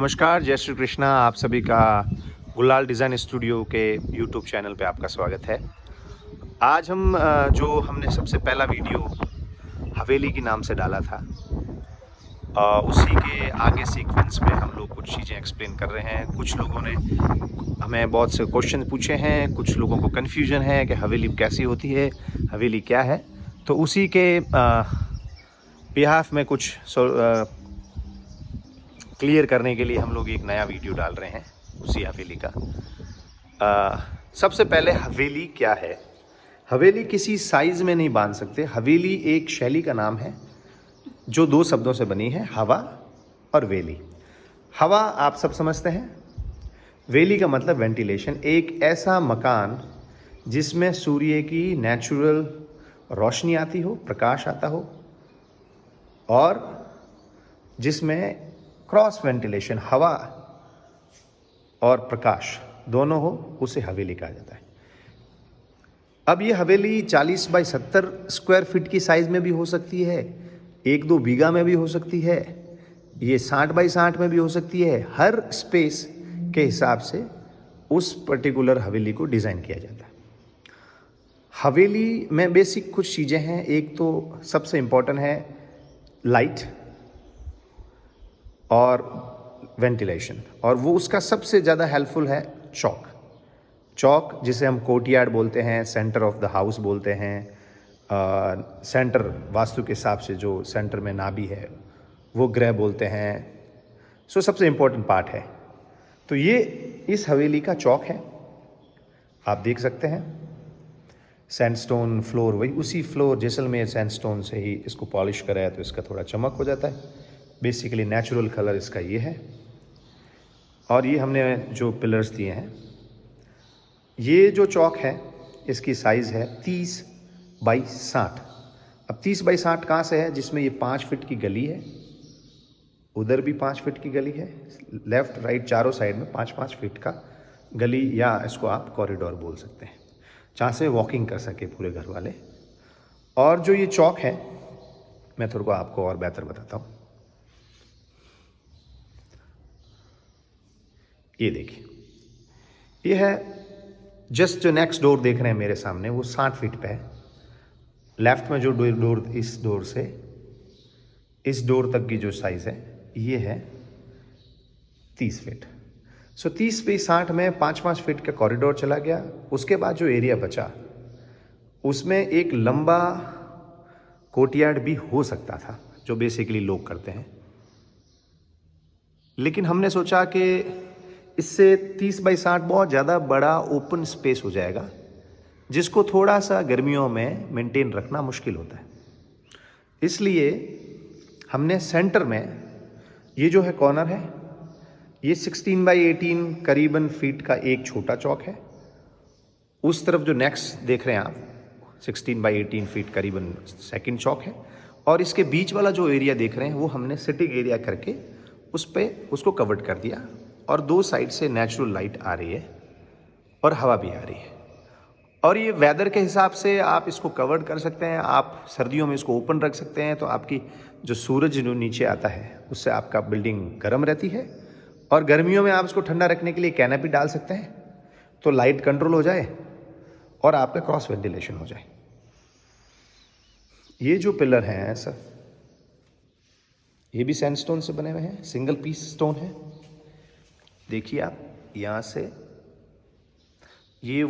नमस्कार, जय श्री कृष्णा। आप सभी का गुलाल डिज़ाइन स्टूडियो के यूट्यूब चैनल पे आपका स्वागत है। आज हम जो हमने सबसे पहला वीडियो हवेली के नाम से डाला था, उसी के आगे सीक्वेंस में हम लोग कुछ चीज़ें एक्सप्लेन कर रहे हैं। कुछ लोगों ने हमें बहुत से क्वेश्चन पूछे हैं, कुछ लोगों को कन्फ्यूजन है कि हवेली कैसी होती है, हवेली क्या है। तो उसी के बिहाफ में कुछ क्लियर करने के लिए हम लोग एक नया वीडियो डाल रहे हैं उसी हवेली का। सबसे पहले हवेली क्या है? हवेली किसी साइज में नहीं बांध सकते। हवेली एक शैली का नाम है जो दो शब्दों से बनी है, हवा और वेली। हवा आप सब समझते हैं, वेली का मतलब वेंटिलेशन। एक ऐसा मकान जिसमें सूर्य की नेचुरल रोशनी आती हो, प्रकाश आता हो, और जिसमें क्रॉस वेंटिलेशन, हवा और प्रकाश दोनों हो, उसे हवेली कहा जाता है। अब ये हवेली 40 बाई 70 स्क्वायर फीट की साइज में भी हो सकती है, 1-2 बीघा में भी हो सकती है, ये 60 बाई 60 में भी हो सकती है। हर स्पेस के हिसाब से उस पर्टिकुलर हवेली को डिज़ाइन किया जाता है। हवेली में बेसिक कुछ चीज़ें हैं। एक तो सबसे इम्पोर्टेंट है लाइट और वेंटिलेशन, और वो उसका सबसे ज़्यादा हेल्पफुल है चौक। चौक जिसे हम कोर्टयार्ड बोलते हैं, सेंटर ऑफ द हाउस बोलते हैं, सेंटर वास्तु के हिसाब से जो सेंटर में नाभि है वो ग्रह बोलते हैं। सो सबसे इम्पोर्टेंट पार्ट है। तो ये इस हवेली का चौक है, आप देख सकते हैं। सैंडस्टोन फ्लोर, वही उसी फ्लोर जैसलमेर सैंडस्टोन से ही इसको पॉलिश करा है तो इसका थोड़ा चमक हो जाता है। बेसिकली नेचुरल कलर इसका ये है। और ये हमने जो पिलर्स दिए हैं, ये जो चौक है इसकी साइज़ है 30 बाई 60। अब 30 बाई 60 कहाँ से है? जिसमें ये 5 फीट की गली है, उधर भी 5 फीट की गली है, लेफ़्ट राइट चारों साइड में 5-5 फीट का गली, या इसको आप कॉरिडोर बोल सकते हैं, जहाँ से वॉकिंग कर सके पूरे घर वाले। और जो ये चौक है, मैं थोड़ा को आपको और बेहतर बताता हूँ। ये देखिए, ये है जस्ट जो नेक्स्ट डोर देख रहे हैं मेरे सामने, वो 60 फीट पे है। लेफ्ट में जो डोर, इस डोर से इस डोर तक की जो साइज़ है ये है 30 फीट। सो 30 बाई 60 में 5-5 फीट का कॉरिडोर चला गया। उसके बाद जो एरिया बचा उसमें एक लंबा कोर्टयार्ड भी हो सकता था, जो बेसिकली लोग करते हैं। लेकिन हमने सोचा कि इससे 30 बाई 60 बहुत ज़्यादा बड़ा ओपन स्पेस हो जाएगा, जिसको थोड़ा सा गर्मियों में मेंटेन रखना मुश्किल होता है। इसलिए हमने सेंटर में, ये जो है कॉर्नर है, ये 16 बाई 18 करीबन फीट का एक छोटा चौक है। उस तरफ जो नेक्स्ट देख रहे हैं आप, 16 बाई 18 फीट करीबन सेकंड चौक है। और इसके बीच वाला जो एरिया देख रहे हैं वो हमने सिटिंग एरिया करके उस पर उसको कवर्ड कर दिया, और दो साइड से नेचुरल लाइट आ रही है और हवा भी आ रही है। और ये वेदर के हिसाब से आप इसको कवर्ड कर सकते हैं। आप सर्दियों में इसको ओपन रख सकते हैं, तो आपकी जो सूरज जो नीचे आता है उससे आपका बिल्डिंग गर्म रहती है। और गर्मियों में आप इसको ठंडा रखने के लिए कैनोपी डाल सकते हैं, तो लाइट कंट्रोल हो जाए और आपका क्रॉस वेंटिलेशन हो जाए। ये जो पिलर हैं सर, ये भी सैंडस्टोन से बने हुए हैं, सिंगल पीस स्टोन है। देखिए आप यहाँ से, ये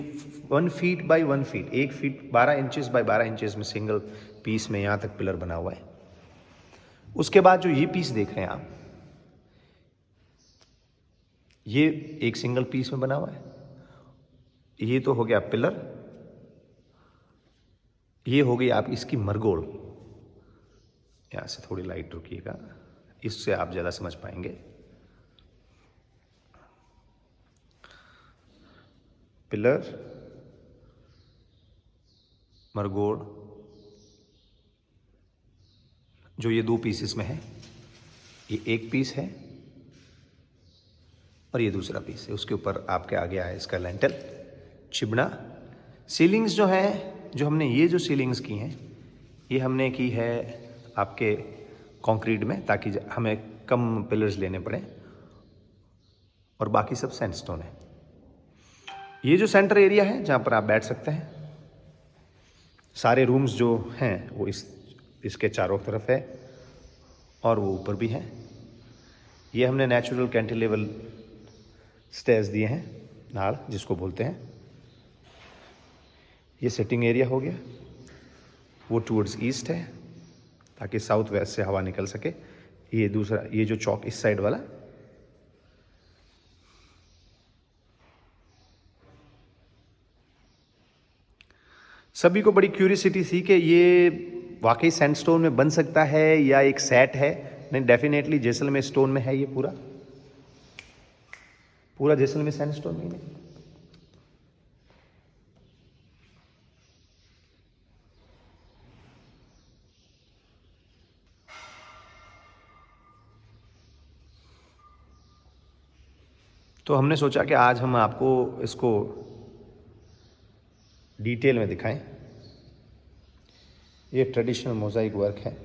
1 feet by 1 feet, 1 feet 12 inches by 12 inches में सिंगल पीस में यहाँ तक पिलर बना हुआ है। उसके बाद जो ये पीस देख रहे हैं आप, ये एक सिंगल पीस में बना हुआ है। ये तो हो गया पिलर, ये हो गई आप इसकी मरगोड़। यहाँ से थोड़ी लाइट रुकिएगा, इससे आप ज़्यादा समझ पाएंगे। पिलर, मरगोड़, जो ये दो पीसेस में है, ये एक पीस है और ये दूसरा पीस है। उसके ऊपर आपके आगे आया इसका लेंटल, चिबड़ा। सीलिंग्स जो है, जो हमने ये जो सीलिंग्स की हैं, ये हमने की है आपके कंक्रीट में, ताकि हमें कम पिलर्स लेने पड़े। और बाकी सब सैंडस्टोन है। ये जो सेंटर एरिया है जहाँ पर आप बैठ सकते हैं, सारे रूम्स जो हैं वो इसके चारों तरफ है और वो ऊपर भी है। ये हमने नेचुरल कैंटिलेवर स्टेयर्स दिए हैं, नाड़ जिसको बोलते हैं। ये सिटिंग एरिया हो गया, वो टूवर्ड्स ईस्ट है ताकि साउथ वेस्ट से हवा निकल सके। ये दूसरा, ये जो चौक इस साइड वाला, सभी को बड़ी क्यूरियोसिटी थी कि ये वाकई सैंडस्टोन में बन सकता है या एक सेट है। नहीं, डेफिनेटली जैसलमेर स्टोन में है ये पूरा पूरा जैसलमेर सैंडस्टोन में नहीं। तो हमने सोचा कि आज हम आपको इसको डिटेल में दिखाएं। ये ट्रेडिशनल मोज़ाइक वर्क है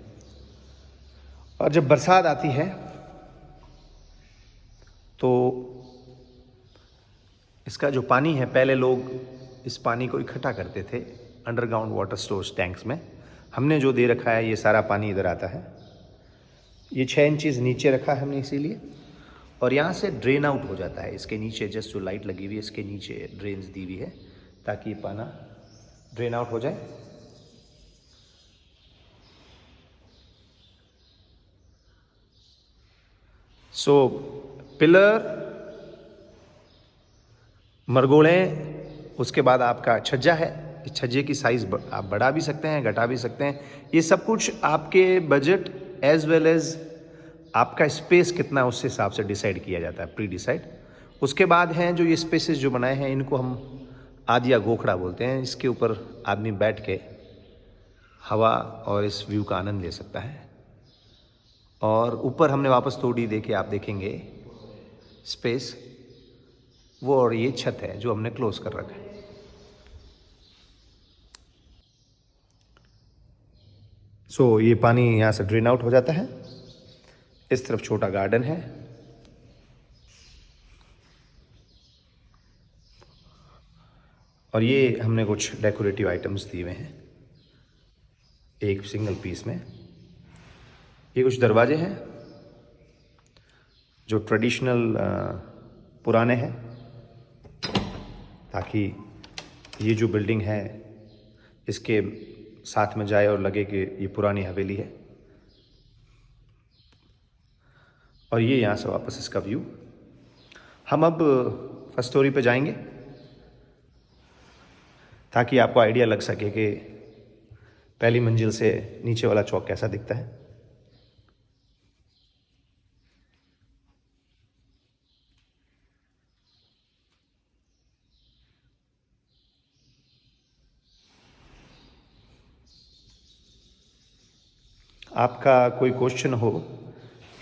और जब बरसात आती है तो इसका जो पानी है, पहले लोग इस पानी को इकट्ठा करते थे अंडरग्राउंड वाटर स्टोरेज टैंक्स में। हमने जो दे रखा है, ये सारा पानी इधर आता है। ये 6 इंचेस नीचे रखा है हमने इसीलिए, और यहाँ से ड्रेन आउट हो जाता है। इसके नीचे जस्ट जो लाइट लगी हुई है, इसके नीचे ड्रेन्स दी हुई है ताकि ये पाना ड्रेन आउट हो जाए। सो पिलर, मरगोड़े, उसके बाद आपका छज्जा है। इस छज्जे की साइज़ आप बढ़ा भी सकते हैं, घटा भी सकते हैं। ये सब कुछ आपके बजट एज वेल एज आपका स्पेस कितना है उस हिसाब से डिसाइड किया जाता है, प्री डिसाइड। उसके बाद हैं जो ये स्पेसेस जो बनाए हैं, इनको हम आदिया गोखड़ा बोलते हैं। इसके ऊपर आदमी बैठ के हवा और इस व्यू का आनंद ले सकता है। और ऊपर हमने वापस थोड़ी देखी, आप देखेंगे स्पेस वो, और ये छत है जो हमने क्लोज कर रखा है। सो ये पानी यहाँ से ड्रेन आउट हो जाता है। इस तरफ छोटा गार्डन है और ये हमने कुछ डेकोरेटिव आइटम्स दिए हुए हैं एक सिंगल पीस में। ये कुछ दरवाजे हैं जो ट्रेडिशनल पुराने हैं, ताकि ये जो बिल्डिंग है इसके साथ में जाए और लगे कि ये पुरानी हवेली है। और ये यहाँ से वापस इसका व्यू। हम अब फर्स्ट स्टोरी पे जाएंगे ताकि आपको आइडिया लग सके कि पहली मंजिल से नीचे वाला चौक कैसा दिखता है। आपका कोई क्वेश्चन हो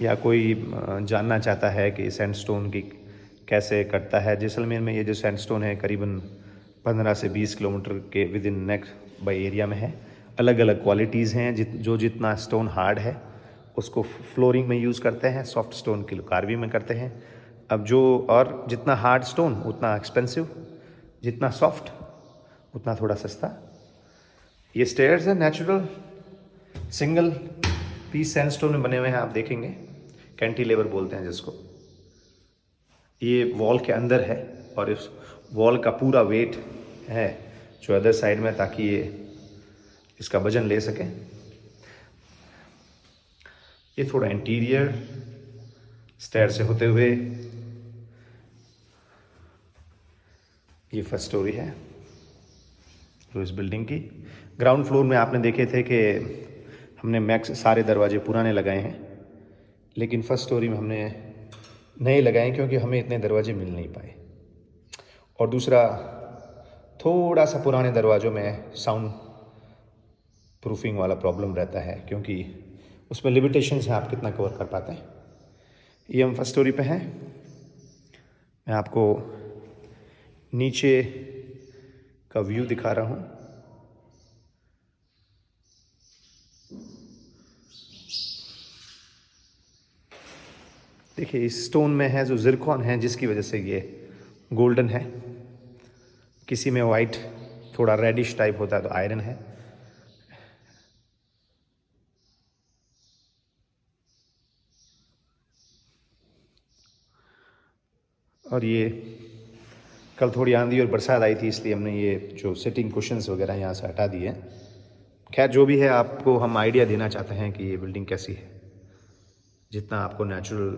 या कोई जानना चाहता है कि सैंडस्टोन की कैसे कटता है, जैसलमेर में ये जो सैंडस्टोन है करीबन 15 से 20 किलोमीटर के with in next by area में है। अलग अलग क्वालिटीज़ हैं। जो जितना स्टोन हार्ड है उसको फ्लोरिंग में यूज़ करते हैं, सॉफ्ट स्टोन की कार्विंग में करते हैं। अब जो और जितना हार्ड स्टोन उतना एक्सपेंसिव, जितना सॉफ्ट उतना थोड़ा सस्ता। ये स्टेयर्स है नेचुरल सिंगल पीस सैंडस्टोन में बने हुए हैं, आप देखेंगे कैंटिलेवर बोलते हैं जिसको। ये वॉल के अंदर है और इस वॉल का पूरा वेट है जो अदर साइड में, ताकि ये इसका वजन ले सके। ये थोड़ा इंटीरियर स्टेयर से होते हुए ये फर्स्ट स्टोरी है जो इस बिल्डिंग की। ग्राउंड फ्लोर में आपने देखे थे कि हमने मैक्स सारे दरवाजे पुराने लगाए हैं, लेकिन फर्स्ट स्टोरी में हमने नए लगाए क्योंकि हमें इतने दरवाजे मिल नहीं पाए। और दूसरा, थोड़ा सा पुराने दरवाज़ों में साउंड प्रूफिंग वाला प्रॉब्लम रहता है क्योंकि उसमें लिमिटेशंस हैं, आप कितना कवर कर पाते हैं। ये हम फर्स्ट स्टोरी पे हैं। मैं आपको नीचे का व्यू दिखा रहा हूँ। देखिए इस स्टोन में है जो जिरकॉन है, जिसकी वजह से ये गोल्डन है। किसी में वाइट थोड़ा रेडिश टाइप होता है तो आयरन है। और ये कल थोड़ी आंधी और बरसात आई थी, इसलिए हमने ये जो सिटिंग कुशन्स वगैरह यहाँ से हटा दिए हैं। खैर जो भी है, आपको हम आइडिया देना चाहते हैं कि ये बिल्डिंग कैसी है। जितना आपको नेचुरल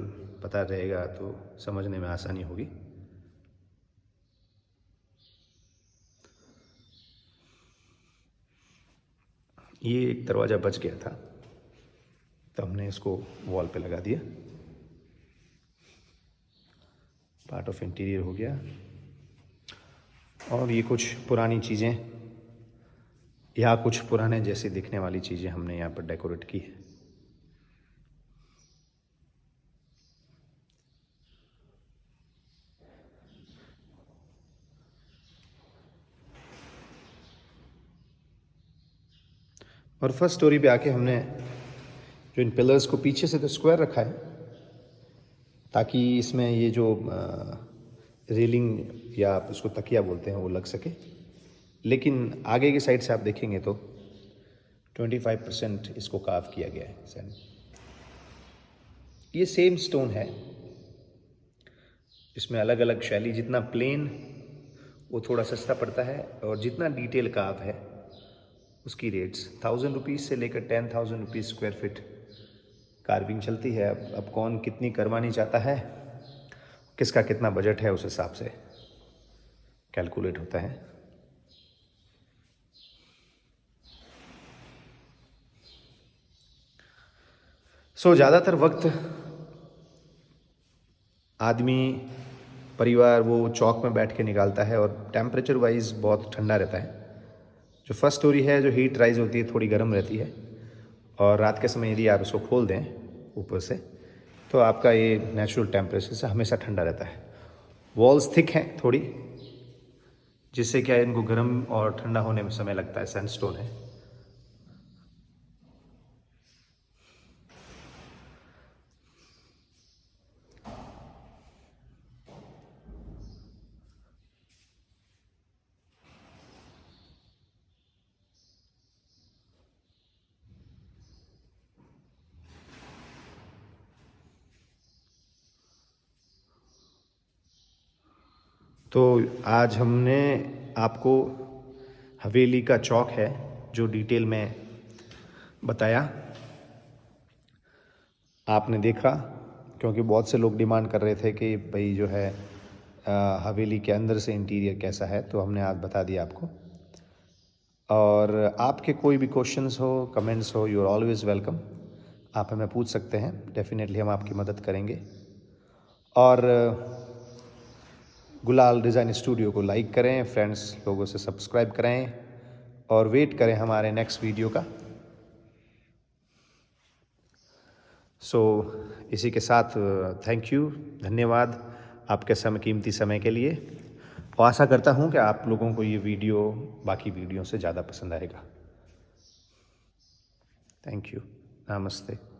पता रहेगा तो समझने में आसानी होगी। ये एक दरवाज़ा बच गया था तो हमने इसको वॉल पे लगा दिया। पार्ट ऑफ इंटीरियर हो गया। और ये कुछ पुरानी चीज़ें या कुछ पुराने जैसी दिखने वाली चीज़ें हमने यहाँ पर डेकोरेट की है। और फर्स्ट स्टोरी पे आके हमने जो इन पिलर्स को पीछे से तो स्क्वायर रखा है, ताकि इसमें ये जो रेलिंग या आप उसको तकिया बोलते हैं वो लग सके। लेकिन आगे की साइड से आप देखेंगे तो 25% इसको कार्व किया गया है सैंड। ये सेम स्टोन है, इसमें अलग अलग शैली। जितना प्लेन वो थोड़ा सस्ता पड़ता है, और जितना डिटेल कार्व है उसकी रेट्स 1000 रुपीज़ से लेकर 10,000 रुपीज़ स्क्वायर फीट कार्विंग चलती है। अब कौन कितनी करवानी चाहता है, किसका कितना बजट है, उस हिसाब से कैलकुलेट होता है। ज़्यादातर वक्त आदमी परिवार वो चौक में बैठ के निकालता है, और टेम्परेचर वाइज बहुत ठंडा रहता है। जो फर्स्ट स्टोरी है, जो हीट राइज होती है, थोड़ी गर्म रहती है। और रात के समय यदि आप इसको खोल दें ऊपर से, तो आपका ये नेचुरल टेम्परेचर से हमेशा ठंडा रहता है। वॉल्स थिक हैं थोड़ी, जिससे क्या इनको गर्म और ठंडा होने में समय लगता है। सैंडस्टोन है। तो आज हमने आपको हवेली का चौक है जो डिटेल में बताया, आपने देखा। क्योंकि बहुत से लोग डिमांड कर रहे थे कि भाई जो है हवेली के अंदर से इंटीरियर कैसा है, तो हमने आज बता दिया आपको। और आपके कोई भी क्वेश्चंस हो, कमेंट्स हो, यू आर ऑलवेज वेलकम। आप हमें पूछ सकते हैं, डेफिनेटली हम आपकी मदद करेंगे। और गुलाल डिज़ाइन स्टूडियो को लाइक करें, फ्रेंड्स लोगों से सब्सक्राइब कराएं, और वेट करें हमारे नेक्स्ट वीडियो का। इसी के साथ थैंक यू, धन्यवाद आपके कीमती समय के लिए। और आशा करता हूँ कि आप लोगों को ये वीडियो बाकी वीडियो से ज़्यादा पसंद आएगा। Thank you. नमस्ते।